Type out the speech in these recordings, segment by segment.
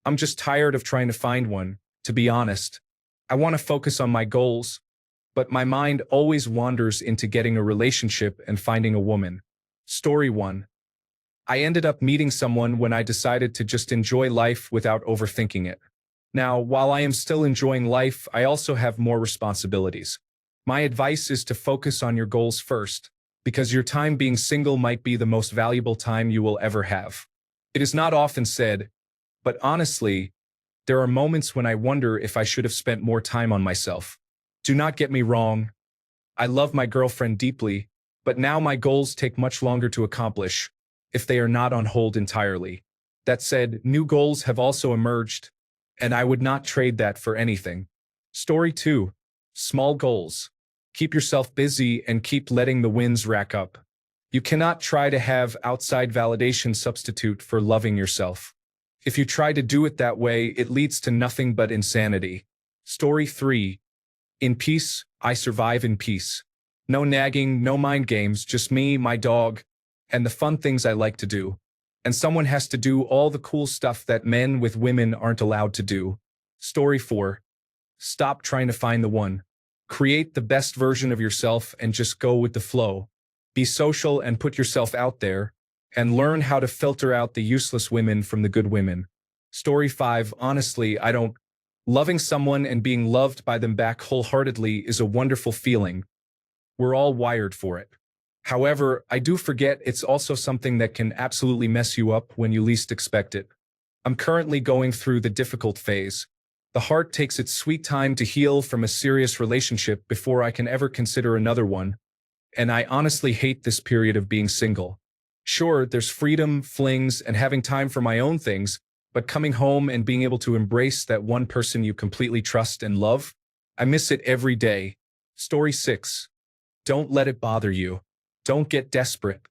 I'm just tired of trying to find one, to be honest. I want to focus on my goals, but my mind always wanders into getting a relationship and finding a woman. Story 1. I ended up meeting someone when I decided to just enjoy life without overthinking it. Now, while I am still enjoying life, I also have more responsibilities. My advice is to focus on your goals first, because your time being single might be the most valuable time you will ever have. It is not often said, but honestly, there are moments when I wonder if I should have spent more time on myself. Do not get me wrong. I love my girlfriend deeply, but now my goals take much longer to accomplish, if they are not on hold entirely. That said, new goals have also emerged, and I would not trade that for anything. Story 2. Small goals. Keep yourself busy and keep letting the wins rack up. You cannot try to have outside validation substitute for loving yourself. If you try to do it that way, it leads to nothing but insanity. Story 3. In peace, I survive in peace. No nagging, no mind games, just me, my dog, and the fun things I like to do. And someone has to do all the cool stuff that men with women aren't allowed to do. Story 4. Stop trying to find the one. Create the best version of yourself and just go with the flow. Be social and put yourself out there, and learn how to filter out the useless women from the good women. Story 5. Honestly, Loving someone and being loved by them back wholeheartedly is a wonderful feeling. We're all wired for it. However, I do forget it's also something that can absolutely mess you up when you least expect it. I'm currently going through the difficult phase. The heart takes its sweet time to heal from a serious relationship before I can ever consider another one, and I honestly hate this period of being single. Sure, there's freedom, flings, and having time for my own things, but coming home and being able to embrace that one person you completely trust and love, I miss it every day. Story 6. Don't let it bother you. Don't get desperate.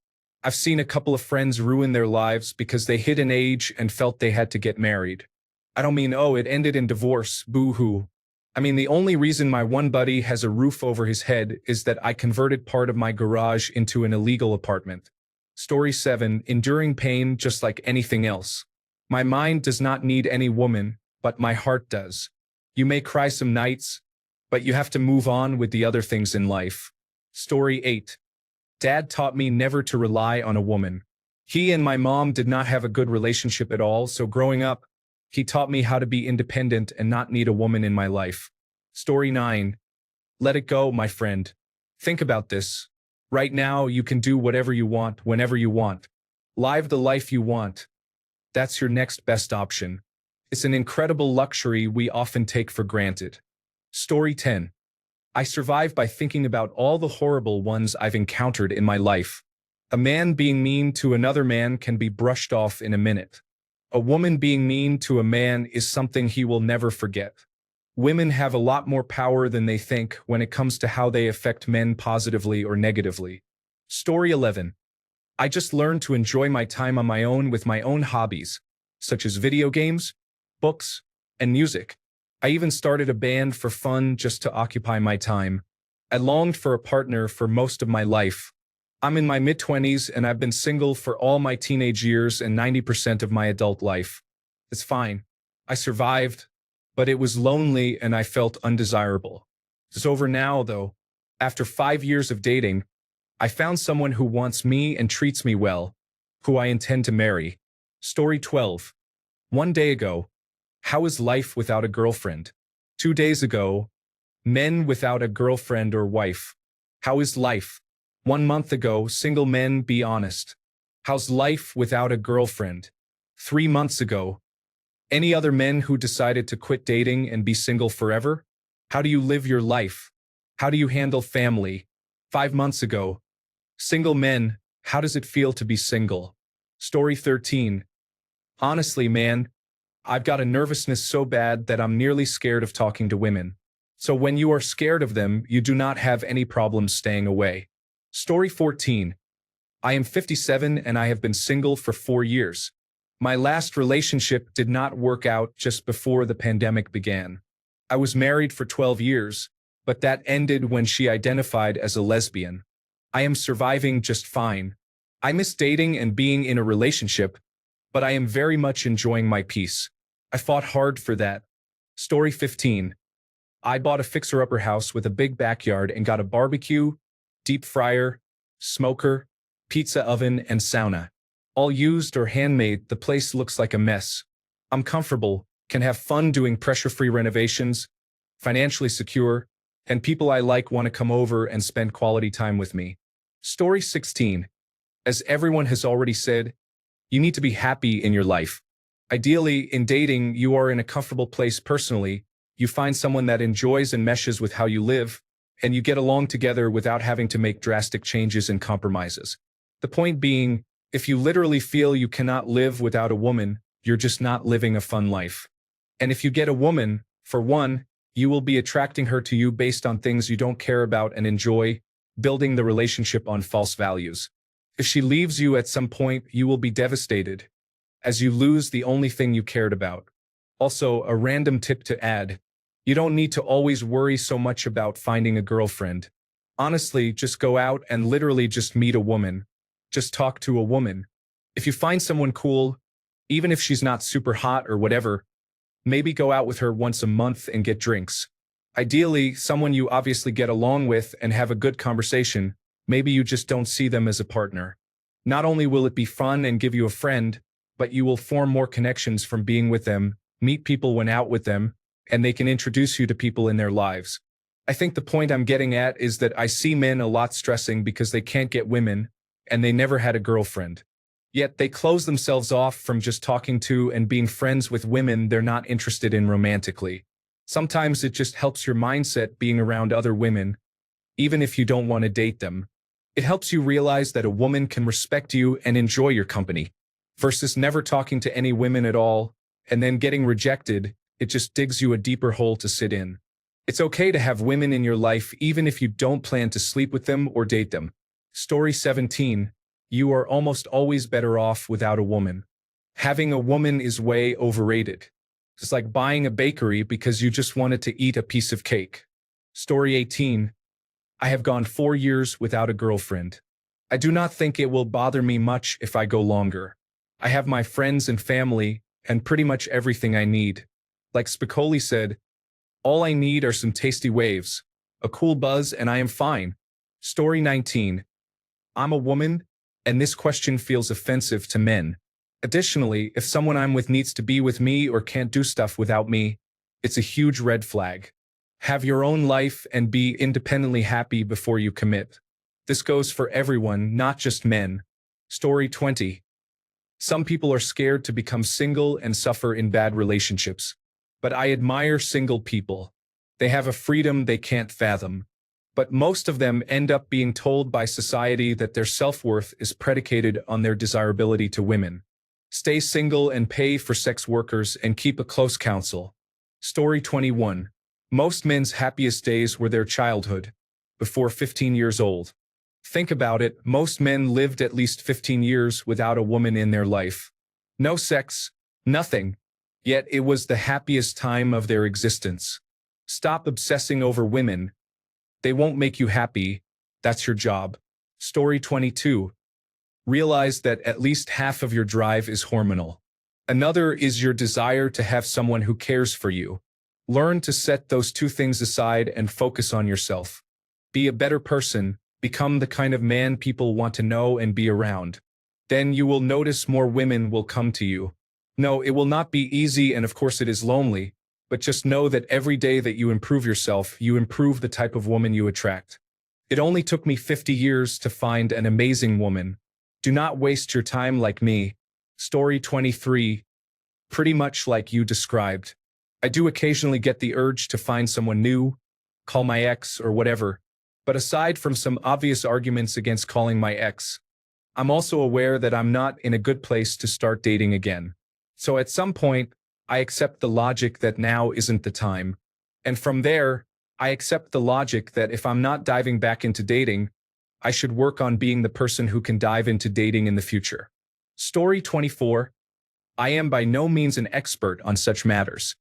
I've seen a couple of friends ruin their lives because they hit an age and felt they had to get married. I don't mean, oh, it ended in divorce, boo-hoo. I mean, the only reason my one buddy has a roof over his head is that I converted part of my garage into an illegal apartment. Story 7. Enduring pain just like anything else. My mind does not need any woman, but my heart does. You may cry some nights, but you have to move on with the other things in life. Story 8. Dad taught me never to rely on a woman. He and my mom did not have a good relationship at all, so growing up, he taught me how to be independent and not need a woman in my life. Story 9. Let it go, my friend. Think about this. Right now, you can do whatever you want, whenever you want. Live the life you want. That's your next best option. It's an incredible luxury we often take for granted. Story 10. I survive by thinking about all the horrible ones I've encountered in my life. A man being mean to another man can be brushed off in a minute. A woman being mean to a man is something he will never forget. Women have a lot more power than they think when it comes to how they affect men positively or negatively. Story 11. I just learned to enjoy my time on my own with my own hobbies, such as video games, books, and music. I even started a band for fun just to occupy my time. I longed for a partner for most of my life. I'm in my mid-20s and I've been single for all my teenage years and 90% of my adult life. It's fine. I survived, but it was lonely and I felt undesirable. It's over now, though. After 5 years of dating, I found someone who wants me and treats me well, who I intend to marry. Story 12. One day ago, how is life without a girlfriend? 2 days ago, men without a girlfriend or wife. How is life? 1 month ago, single men, be honest. How's life without a girlfriend? 3 months ago, any other men who decided to quit dating and be single forever? How do you live your life? How do you handle family? 5 months ago, single men, how does it feel to be single? Story 13. Honestly, man, I've got a nervousness so bad that I'm nearly scared of talking to women. So when you are scared of them, you do not have any problems staying away. Story 14. I am 57 and I have been single for 4 years. My last relationship did not work out just before the pandemic began. I was married for 12 years, but that ended when she identified as a lesbian. I am surviving just fine. I miss dating and being in a relationship, but I am very much enjoying my peace. I fought hard for that. Story 15. I bought a fixer-upper house with a big backyard and got a barbecue, deep fryer, smoker, pizza oven, and sauna. All used or handmade, the place looks like a mess. I'm comfortable, can have fun doing pressure-free renovations, financially secure, and people I like want to come over and spend quality time with me. Story 16. As everyone has already said, you need to be happy in your life. Ideally, in dating, you are in a comfortable place personally, you find someone that enjoys and meshes with how you live, and you get along together without having to make drastic changes and compromises. The point being, if you literally feel you cannot live without a woman, you're just not living a fun life. And if you get a woman, for one, you will be attracting her to you based on things you don't care about and enjoy, building the relationship on false values. If she leaves you at some point, you will be devastated, as you lose the only thing you cared about. Also, a random tip to add, you don't need to always worry so much about finding a girlfriend. Honestly, just go out and literally just meet a woman. Just talk to a woman. If you find someone cool, even if she's not super hot or whatever, maybe go out with her once a month and get drinks. Ideally, someone you obviously get along with and have a good conversation. Maybe you just don't see them as a partner. Not only will it be fun and give you a friend, but you will form more connections from being with them, meet people when out with them, and they can introduce you to people in their lives. I think the point I'm getting at is that I see men a lot stressing because they can't get women, and they never had a girlfriend. Yet they close themselves off from just talking to and being friends with women they're not interested in romantically. Sometimes it just helps your mindset being around other women, even if you don't want to date them. It helps you realize that a woman can respect you and enjoy your company, versus never talking to any women at all, and then getting rejected. It just digs you a deeper hole to sit in. It's okay to have women in your life even if you don't plan to sleep with them or date them. Story 17. You are almost always better off without a woman. Having a woman is way overrated. It's like buying a bakery because you just wanted to eat a piece of cake. Story 18. I have gone 4 years without a girlfriend. I do not think it will bother me much if I go longer. I have my friends and family, and pretty much everything I need. Like Spicoli said, all I need are some tasty waves, a cool buzz, and I am fine. Story 19. I'm a woman, and this question feels offensive to men. Additionally, if someone I'm with needs to be with me or can't do stuff without me, it's a huge red flag. Have your own life and be independently happy before you commit. This goes for everyone, not just men. Story 20. Some people are scared to become single and suffer in bad relationships. But I admire single people. They have a freedom they can't fathom. But most of them end up being told by society that their self-worth is predicated on their desirability to women. Stay single and pay for sex workers and keep a close counsel. Story 21. Most men's happiest days were their childhood, before 15 years old. Think about it, most men lived at least 15 years without a woman in their life. No sex, nothing. Yet it was the happiest time of their existence. Stop obsessing over women. They won't make you happy. That's your job. Story 22. Realize that at least half of your drive is hormonal. Another is your desire to have someone who cares for you. Learn to set those two things aside and focus on yourself. Be a better person. Become the kind of man people want to know and be around. Then you will notice more women will come to you. No, it will not be easy, and of course it is lonely, but just know that every day that you improve yourself, you improve the type of woman you attract. It only took me 50 years to find an amazing woman. Do not waste your time like me. Story 23. Pretty much like you described. I do occasionally get the urge to find someone new, call my ex or whatever, but aside from some obvious arguments against calling my ex, I'm also aware that I'm not in a good place to start dating again. So at some point, I accept the logic that now isn't the time. And from there, I accept the logic that if I'm not diving back into dating, I should work on being the person who can dive into dating in the future. Story 24. I am by no means an expert on such matters.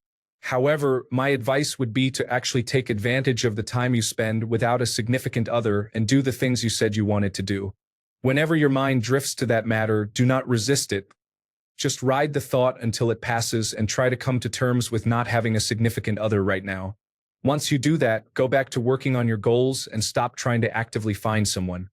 However, my advice would be to actually take advantage of the time you spend without a significant other and do the things you said you wanted to do. Whenever your mind drifts to that matter, do not resist it. Just ride the thought until it passes and try to come to terms with not having a significant other right now. Once you do that, go back to working on your goals and stop trying to actively find someone.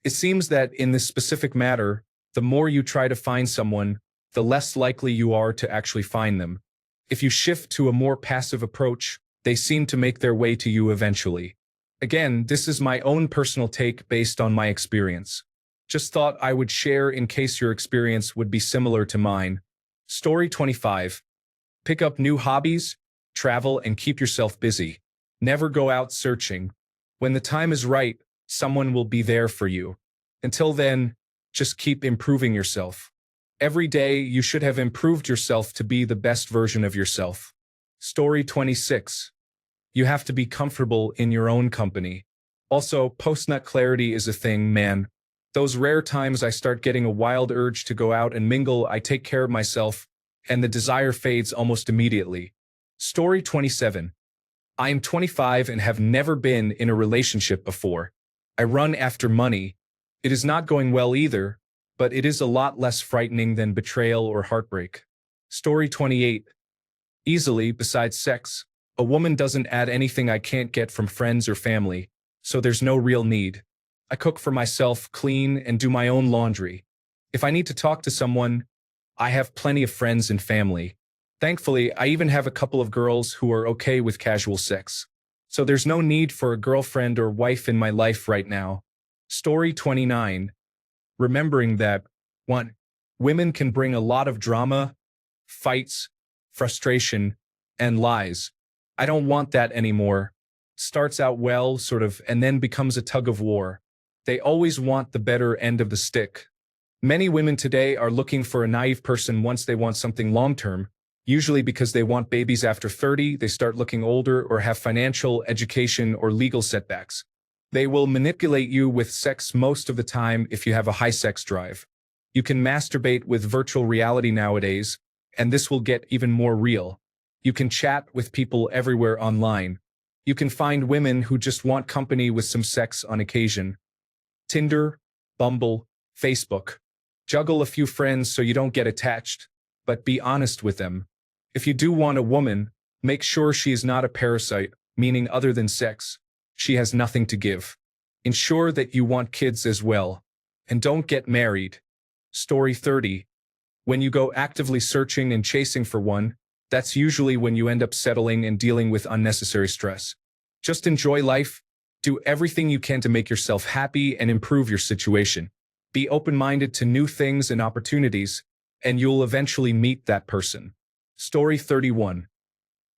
It seems that in this specific matter, the more you try to find someone, the less likely you are to actually find them. If you shift to a more passive approach, they seem to make their way to you eventually. Again, this is my own personal take based on my experience. Just thought I would share in case your experience would be similar to mine. Story 25. Pick up new hobbies, travel, and keep yourself busy. Never go out searching. When the time is right, someone will be there for you. Until then, just keep improving yourself. Every day, you should have improved yourself to be the best version of yourself. Story 26. You have to be comfortable in your own company. Also, post-nut clarity is a thing, man. Those rare times I start getting a wild urge to go out and mingle, I take care of myself, and the desire fades almost immediately. Story 27. I am 25 and have never been in a relationship before. I run after money. It is not going well either, but it is a lot less frightening than betrayal or heartbreak. Story 28. Easily, besides sex, a woman doesn't add anything I can't get from friends or family, so there's no real need. I cook for myself, clean, and do my own laundry. If I need to talk to someone, I have plenty of friends and family. Thankfully, I even have a couple of girls who are okay with casual sex. So there's no need for a girlfriend or wife in my life right now. Story 29. Remembering that 1. Women can bring a lot of drama, fights, frustration, and lies. I don't want that anymore. Starts out well, sort of, and then becomes a tug of war. They always want the better end of the stick. Many women today are looking for a naive person once they want something long-term, usually because they want babies after 30, they start looking older or have financial, education, or legal setbacks. They will manipulate you with sex most of the time if you have a high sex drive. You can masturbate with virtual reality nowadays, and this will get even more real. You can chat with people everywhere online. You can find women who just want company with some sex on occasion. Tinder, Bumble, Facebook. Juggle a few friends so you don't get attached, but be honest with them. If you do want a woman, make sure she is not a parasite, meaning other than sex. She has nothing to give. Ensure that you want kids as well. And don't get married. Story 30. When you go actively searching and chasing for one, that's usually when you end up settling and dealing with unnecessary stress. Just enjoy life. Do everything you can to make yourself happy and improve your situation. Be open-minded to new things and opportunities, and you'll eventually meet that person. Story 31.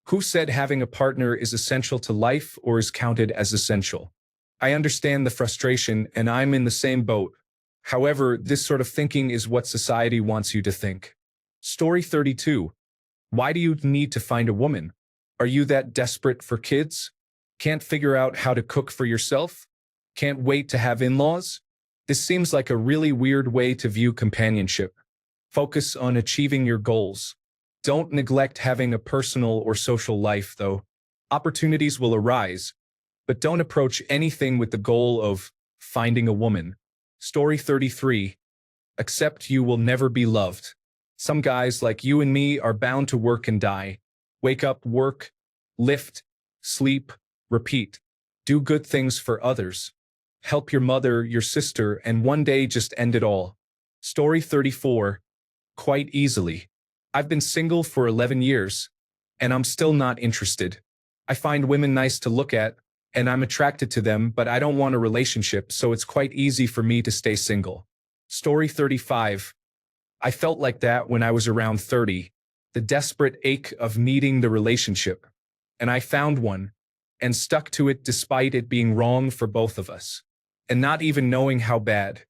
Who said having a partner is essential to life or is counted as essential? I understand the frustration, and I'm in the same boat. However, this sort of thinking is what society wants you to think. Story 32. Why do you need to find a woman? Are you that desperate for kids? Can't figure out how to cook for yourself? Can't wait to have in-laws? This seems like a really weird way to view companionship. Focus on achieving your goals. Don't neglect having a personal or social life, though. Opportunities will arise, but don't approach anything with the goal of finding a woman. Story 33. Accept you will never be loved. Some guys like you and me are bound to work and die. Wake up, work, lift, sleep, repeat. Do good things for others. Help your mother, your sister, and one day just end it all. Story 34. Quite easily. I've been single for 11 years, and I'm still not interested. I find women nice to look at, and I'm attracted to them, but I don't want a relationship, so it's quite easy for me to stay single. Story 35. I felt like that when I was around 30, the desperate ache of needing the relationship. And I found one, and stuck to it despite it being wrong for both of us, and not even knowing how bad.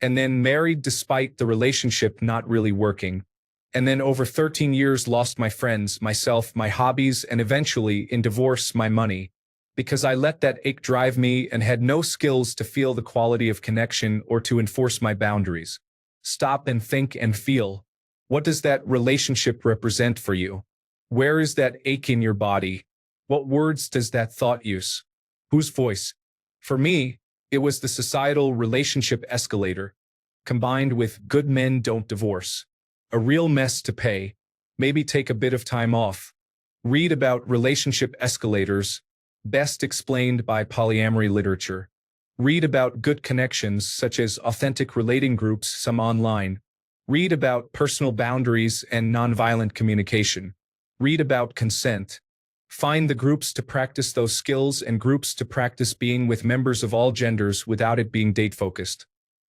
And then married despite the relationship not really working. And then over 13 years lost my friends, myself, my hobbies, and eventually, in divorce, my money. Because I let that ache drive me and had no skills to feel the quality of connection or to enforce my boundaries. Stop and think and feel. What does that relationship represent for you? Where is that ache in your body? What words does that thought use? Whose voice? For me, it was the societal relationship escalator, combined with good men don't divorce. A real mess to pay. Maybe take a bit of time off. Read about relationship escalators, best explained by polyamory literature. Read about good connections, such as authentic relating groups, some online. Read about personal boundaries and nonviolent communication. Read about consent. Find the groups to practice those skills and groups to practice being with members of all genders without it being date-focused.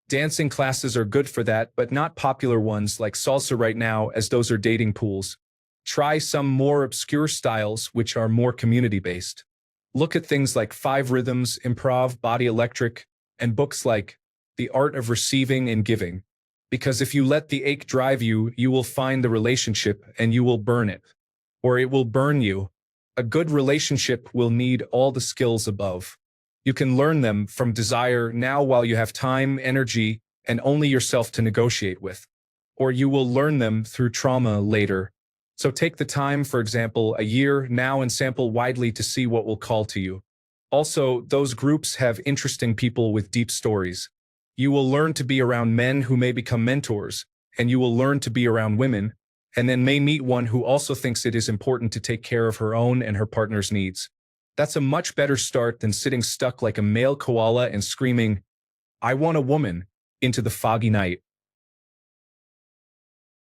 Dancing classes are good for that, but not popular ones like salsa right now, as those are dating pools. Try some more obscure styles which are more community-based. Look at things like 5 Rhythms, Improv, Body Electric, and books like The Art of Receiving and Giving. Because if you let the ache drive you, you will find the relationship and you will burn it. Or it will burn you. A good relationship will need all the skills above. You can learn them from desire now while you have time, energy, and only yourself to negotiate with. Or you will learn them through trauma later. So take the time, for example, a year now, and sample widely to see what will call to you. Also, those groups have interesting people with deep stories. You will learn to be around men who may become mentors, and you will learn to be around women, and then may meet one who also thinks it is important to take care of her own and her partner's needs. That's a much better start than sitting stuck like a male koala and screaming, "I want a woman," into the foggy night.